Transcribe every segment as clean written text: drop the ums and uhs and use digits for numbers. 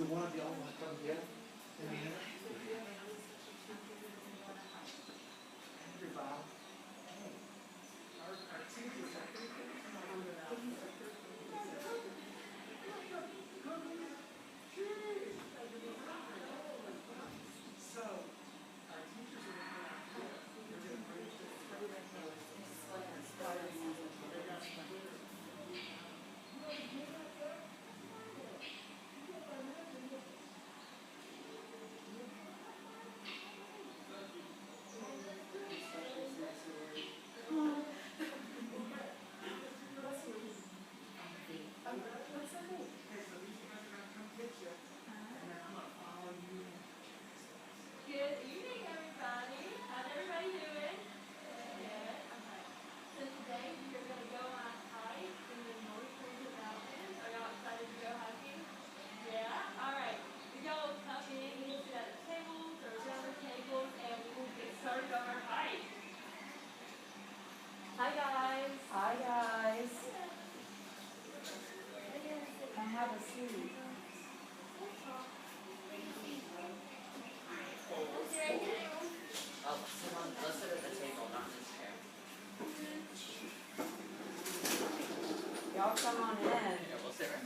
Do one of y'all want to come get? Everybody. Our teachers are come on in. Yeah, we'll sit right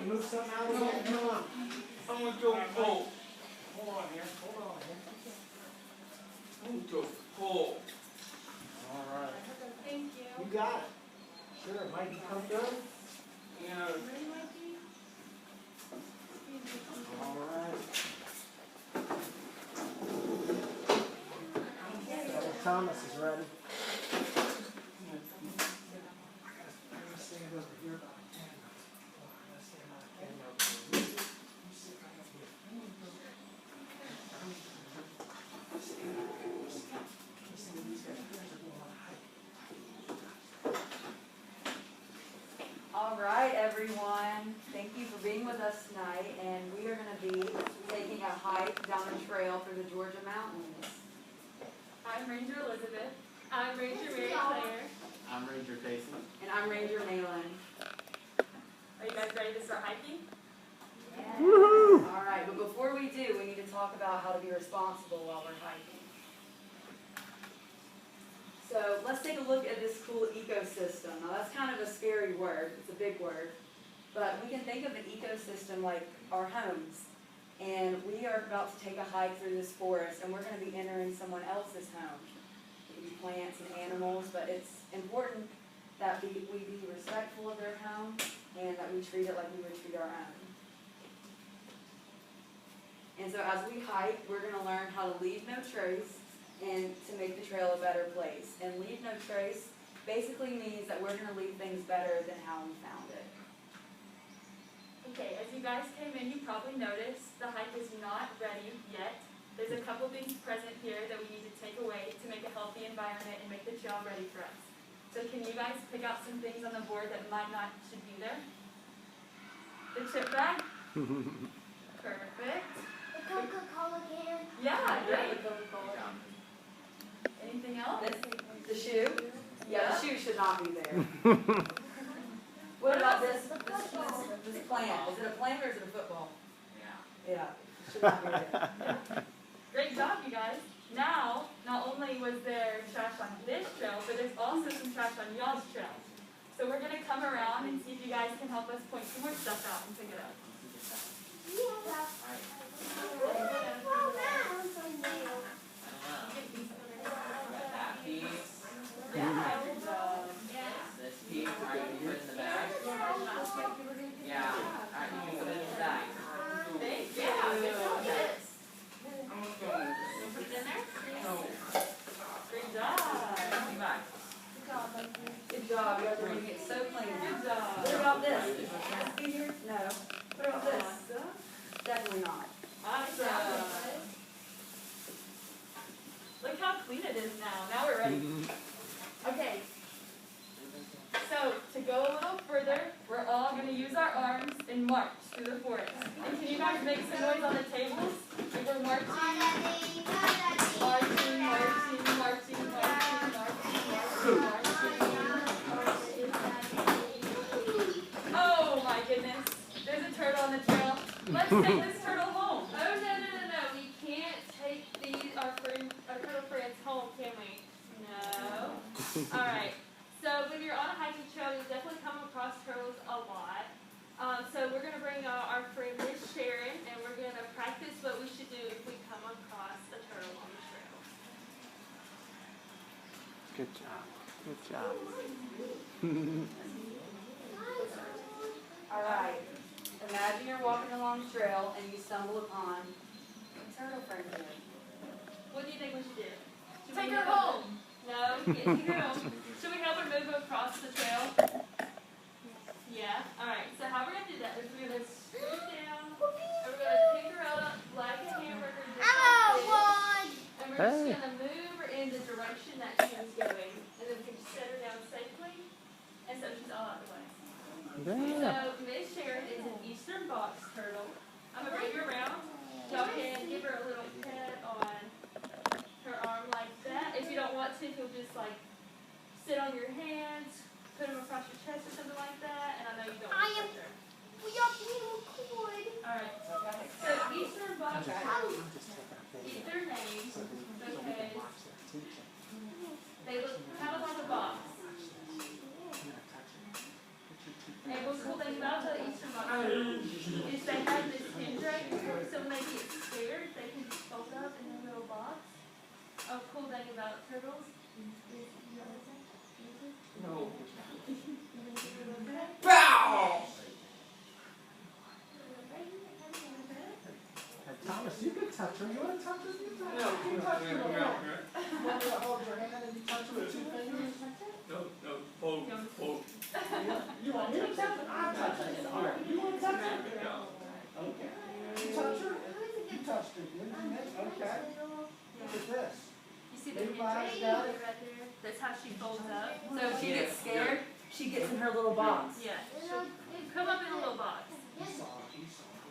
move something out of the way. Come on. Someone go pull. Hold on here. Hold on here. Someone go pull. All right. Thank you. You got it. Sure, Mikey, come through. Yeah. All right. Thomas is ready. Let's stand over here about 10. Let's stand about 10 over here. You sit right up here. Listen to these guys. You guys are going on a hike. All right, everyone. Thank you for being with us tonight, and we are going to be taking a hike down a trail through the Georgia mountains. I'm Ranger Elizabeth. I'm Ranger MaryClaire. I'm Ranger Casey. And I'm Ranger Malin. Are you guys ready to start hiking? Yeah. All right, but before we do, we need to talk about how to be responsible while we're hiking. So let's take a look at this cool ecosystem. Now that's kind of a scary word. It's a big word. But we can think of an ecosystem like our homes. And we are about to take a hike through this forest, and we're going to be entering someone else's home. It could be plants and animals, but it's important that we be respectful of their home and that we treat it like we would treat our own. And so as we hike, we're going to learn how to leave no trace and to make the trail a better place. And leave no trace basically means that we're going to leave things better than how we found it. Okay, as you guys came in, you probably noticed the hike is not ready yet. There's a couple things present here that we need to take away to make a healthy environment and make the trail ready for us. So can you guys pick out some things on the board that might not should be there? The chip bag? Perfect. The Coca-Cola can. Yeah, great. The Coca-Cola. Anything else? The shoe? Yeah, the shoe should not be there. What about this plant? Is it a plant or is it a football? Yeah. It should not be there. Great job, you guys. Now, not only was there trash on this trail, but there's also some trash on y'all's trail. So we're going to come around and see if you guys can help us point some more stuff out and pick it up. That piece. Yeah. This piece. Alright, you put it in the bag. Yeah. Alright, you can put it in the bag. Thank you. Yes. Put it in there? Great job. Back. Good job. You guys are making it so clean. Good job. What about this? No. What about this? Definitely not. Awesome. Look how clean it is now. Now we're ready. Okay. So to go a little further, we're all going to use our arms and march through the forest. And can you guys make some noise on the tables? If we're marching, marching, marching, marching, marching, marching, marching. Oh my goodness, there's a turtle on the trail. Let's take this turtle home. Oh, no. We can't take our turtle friends home, can we? No. All right. So when you're on a hiking trail, you'll definitely come across turtles a lot. So we're going to bring our friend Miss Sharon, and we're going to practice what we should do if we come across a turtle on the trail. Good job. Good job. All right. Imagine you're walking along the trail and you stumble upon a turtle friend here. What do you think we should do? Should Take we her move home. No, we can't take her home. Should we help her move across the trail? Yeah. All right. So how we're gonna do that is we're gonna scoot down, and we're gonna pick her up like a hamburger, just like this. And we're just gonna move her in the direction that she is going, and then we can set her down safely, and so she's all out of the way. Yeah. So Miss Sharon is an eastern box turtle. I'm gonna bring her around. Y'all can give her a little pet on her arm like that. If you don't want to, you'll just like sit on your hands, put them across your chest or something like that. And I know you don't want to touch her. Alright. So eastern box turtles, their names, okay, they have a lot of box. And what's cool thing about the eastern box turtles is they have this hinge right here, so when they get scared, they can just fold up in their little box. A cool thing about turtles is No. Hey, Thomas, you can touch her. You want to touch her? You touch her. You touch her. You want me to hold your hand and you touch her with 2 fingers? No, hold. You want me to touch her? I'll touch her. All right. You want to touch her? Okay. You touch her? You touched her, didn't you? Okay. Look at this. You see the hinge right there? That's how she folds up. So if she gets scared, she gets in her little box. Yeah. She'll come up in a little box.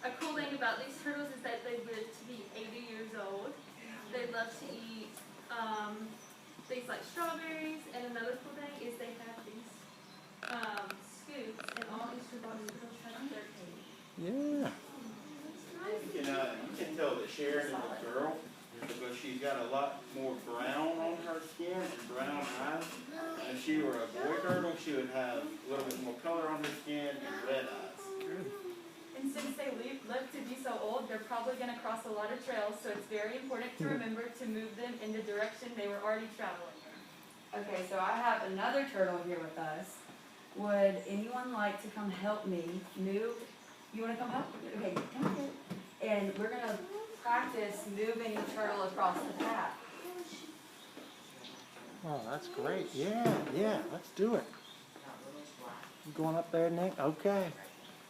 A cool thing about these turtles is that they live to be 80 years old. They love to eat things like strawberries, and another cool thing is they have these scoops, and all eastern box turtles have their cage. Yeah. You can tell that Sharon is a girl because she's got a lot more brown on her skin and brown eyes. And if she were a boy turtle, she would have a little bit more color on her skin and red eyes. And since they live to be so old, they're probably going to cross a lot of trails, so it's very important to remember to move them in the direction they were already traveling. Okay, so I have another turtle here with us. Would anyone like to come help me move? You want to come help? Okay, come here. And we're going to practice moving the turtle across the path. Oh, that's great. Yeah, let's do it. You going up there, Nick? Okay.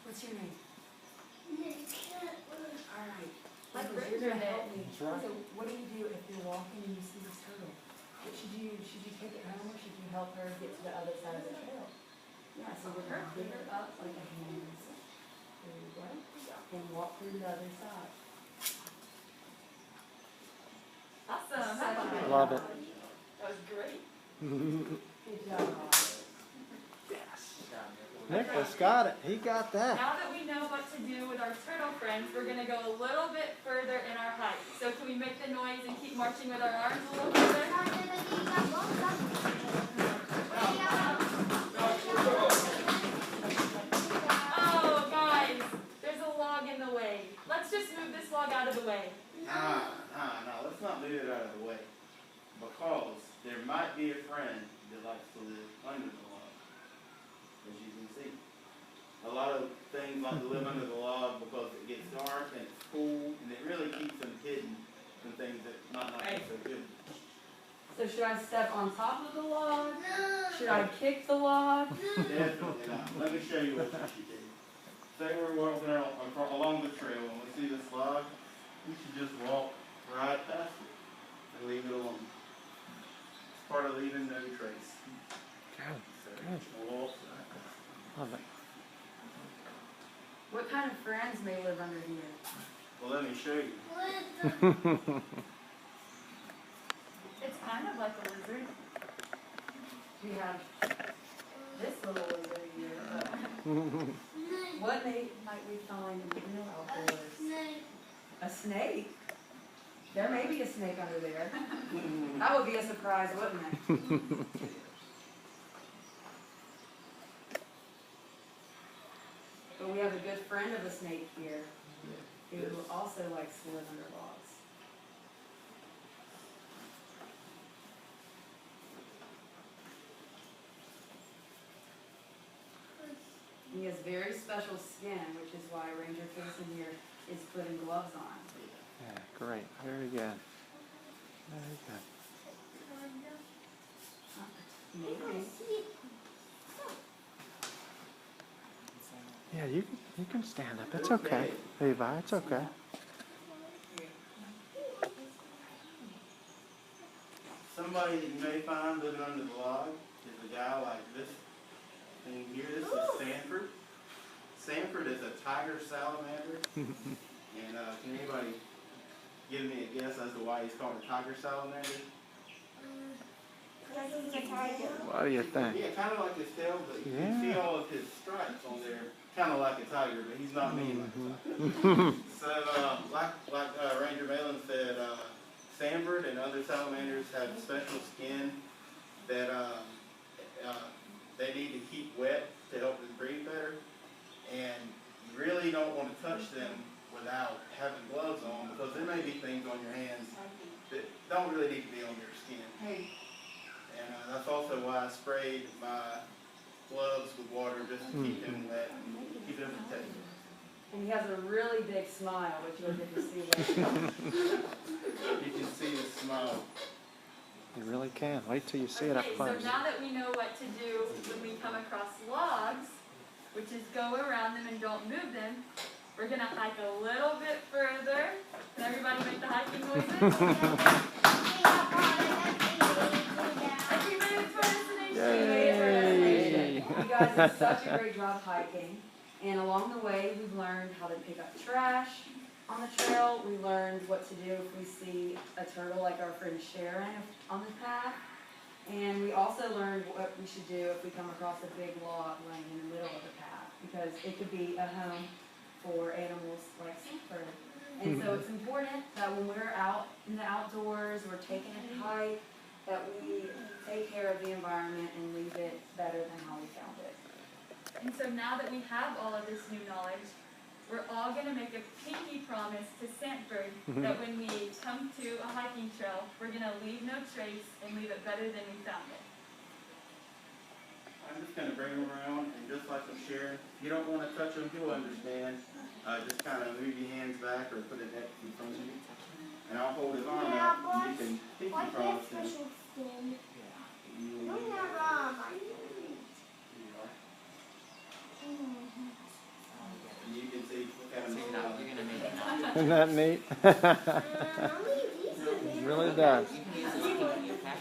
What's your name? All right. Like Nicholas, you're going to Ranger help me. That's right. So what do you do if you're walking and you see this turtle? Should you take it home or should you help her get to the other side of the trail? Yeah, so we're going to pick her up like a hand. There you go. And walk through the other side. Awesome. High five. Love it. That was great. Good job. Nicholas got it. He got that. Now that we know what to do with our turtle friends, we're going to go a little bit further in our hike. So can we make the noise and keep marching with our arms a little further? Oh, guys, there's a log in the way. Let's just move this log out of the way. No, let's not move it out of the way. Because there might be a friend that likes to live under the log. As you can see. A lot of things like to live under the log because it gets dark and it's cool and it really keeps them hidden from things that might not be so good. So should I step on top of the log? Should I kick the log? Definitely not. Let me show you what you should do. Say we're walking along the trail and we see this log, we should just walk right past it and leave it alone. It's part of leaving no trace. Good. So we'll walk right past it. Love it. What kind of friends may live under here? Well, let me show you. It's kind of like a lizard. We have this little lizard here. What might we find in the real outdoors? A snake? There may be a snake under there. That would be a surprise, wouldn't it? But we have a good friend of a snake here who also likes to live under logs. He has very special skin, which is why Ranger Jason here is putting gloves on. Yeah, great. Very good. Very good. Maybe. Yeah, you can stand up. It's okay. Levi, it's okay. Somebody that you may find living under the log is a guy like this thing here. This is Sanford. Sanford is a tiger salamander. And can anybody give me a guess as to why he's called a tiger salamander? What do you think? Yeah, kind of like his tail, but you can see all of his stripes on there. Kind of like a tiger, but he's not mean like a tiger. So, like Ranger Malin said, Sanford and other salamanders have special skin that they need to keep wet to help them breathe better. And you really don't want to touch them without having gloves on, because there may be things on your hands that don't really need to be on your skin. And that's also why I sprayed my gloves with water just to keep them wet and keep them protected. And he has a really big smile, which you'll get to see later. You can see the smile. You really can. Wait till you see it up Okay, close. so now that we know what to do when we come across logs, which is go around them and don't move them, we're going to hike a little bit further. Can everybody make the hiking noises? Everybody for destination. Yay! You guys did such a great job hiking. And along the way, we've learned how to pick up trash on the trail. We learned what to do if we see a turtle like our friend Sharon on the path. And we also learned what we should do if we come across a big log laying in the middle of the path, because it could be a home for animals like Sanford. And so it's important that when we're out in the outdoors, we're taking a hike, that we take care of the environment and leave it better than how we found it. And so now that we have all of this new knowledge, we're all going to make a pinky promise to Sanford that when we come to a hiking trail, we're going to leave no trace and leave it better than we found it. I'm just going to bring him around, and just like with Sharon, if you don't want to touch him, he'll understand. Just kind of move your hands back or put it next in front of you. And I'll hold his arm out, and you can pinky promise him. You can see, look at him. You're gonna make it happen. Isn't that neat? It really does. You can use this pinky, okay?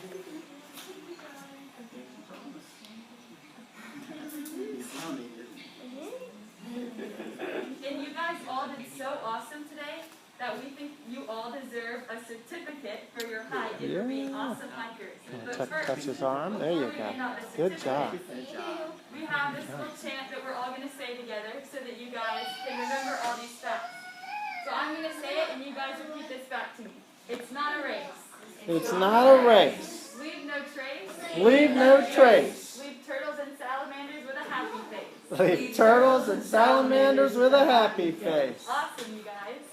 And you guys all did so awesome today that we think you all deserve a certificate for your hike and for being awesome hikers. But Touch his arm. There you go. Good job. Good job. We have this little chant that we're all going to say together so that you guys can remember all these facts. So I'm going to say it and you guys repeat this back to me. It's not a race. It's not a race. Leave no trace. Leave no trace. Leave turtles and salamanders with a happy face. Leave turtles and salamanders with a happy face. Awesome, you guys.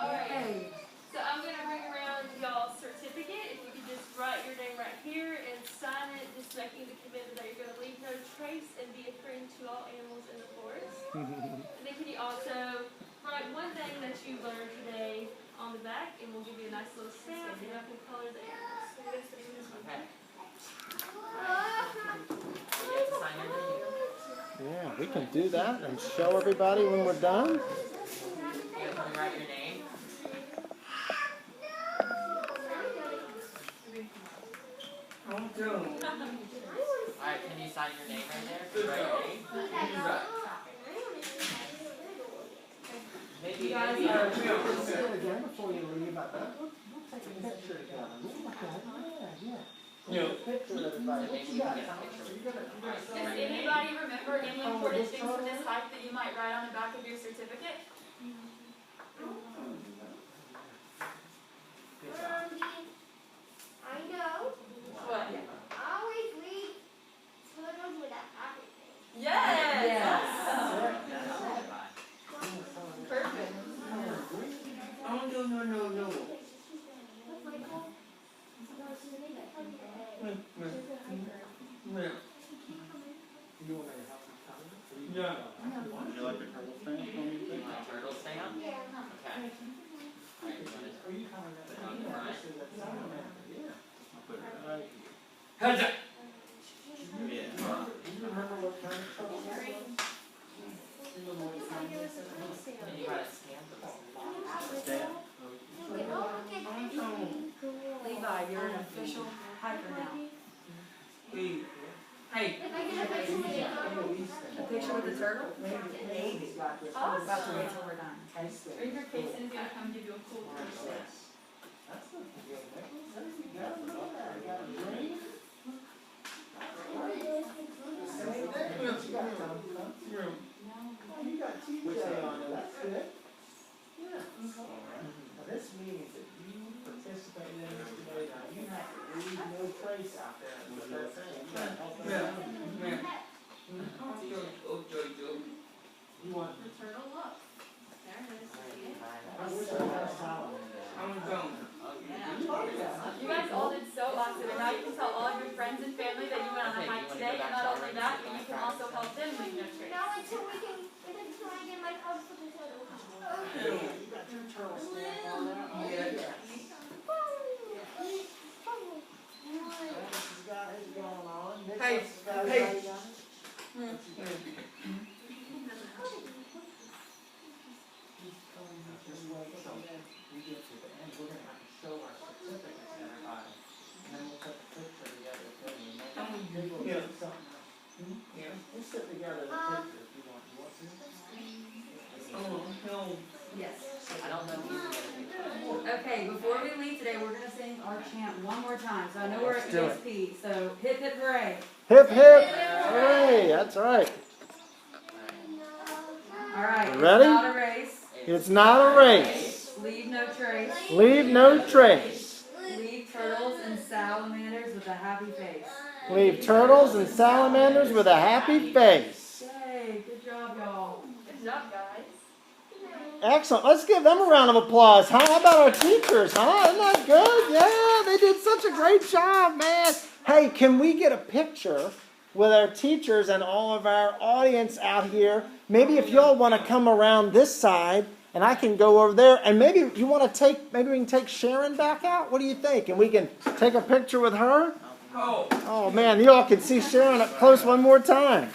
Alright, so I'm going to bring around y'all's certificate. If you could just write your name right here and sign it, just making the commitment that you're going to leave no trace and be a friend to all animals in the forest. And then can you also write one thing that you learned today on the back, and we'll give you a nice little stamp, and I can color the animals. So we're going to start with this one. Okay. You have to sign your name. Yeah, we can do that and show everybody when we're done. You have to write your name. Alright, can you sign your name right there? Can you write your name? You guys are. Let's do it again before you leave. We'll take a picture together. Yeah. Yeah. Picture of everybody. What you got, Tom? Does anybody remember any important things from this hike that you might write on the back of your certificate? Good job. I know. What? Always read turtles with a happy face. Yes! Yes. Perfect. Oh, no. Yeah. Would you like a turtle stamp? Turtle stamp? Okay. Alright, you want to put it on the front? I'll put it right Heads up. here. Yeah. And you gotta stamp them. Stamp. Levi, you're an official hiker now. Hey. A picture with the turtle? Maybe. Awesome. About to wait till we're done, okay? Ranger Payson is gonna come give you a cool turtle. You got TJ on it, that's good. Yeah. Now this means that you participated in this today, now you have to leave no trace out there. That's what they're saying. You gotta help them out. You want, The turtle look. There it is. See it? I wish I had a salamander. You guys all did so awesome, and now you can tell all of your friends and family that you went on a hike today, and not only that, but you can also help them leave no trace. Now until we can try and get my cards for the turtle. You got your turtle stamp on there? Oh, yeah. This has got his going on. Nicholas has got his going on. Just wait till we get to the end. We're gonna have to show our certificates to everybody. And then we'll put the picture together with you. And maybe we'll Yeah. take something else. Yeah. We'll sit together the picture if you want. You want to? Oh, no. Yes. I don't know who's gonna be. Okay, before we leave today, we're gonna sing our chant one more time. So I know we're at Let's do it. ESP, so hip hip hooray. Hip hip! Hooray! That's right. All right. Ready? It's not a race. It's not a race. Leave no trace. Leave no trace. Leave turtles and salamanders with a happy face. Leave turtles and salamanders with a happy face. Yay, good job, y'all. Good job, guys. Excellent. Let's give them a round of applause, huh? How about our teachers, huh? Isn't that good? Yeah, they did such a great job, man. Hey, can we get a picture with our teachers and all of our audience out here? Maybe if y'all want to come around this side, and I can go over there, and maybe you want to maybe we can take Sharon back out? What do you think? And we can take a picture with her? Oh. Oh, man, you all can see Sharon up close one more time.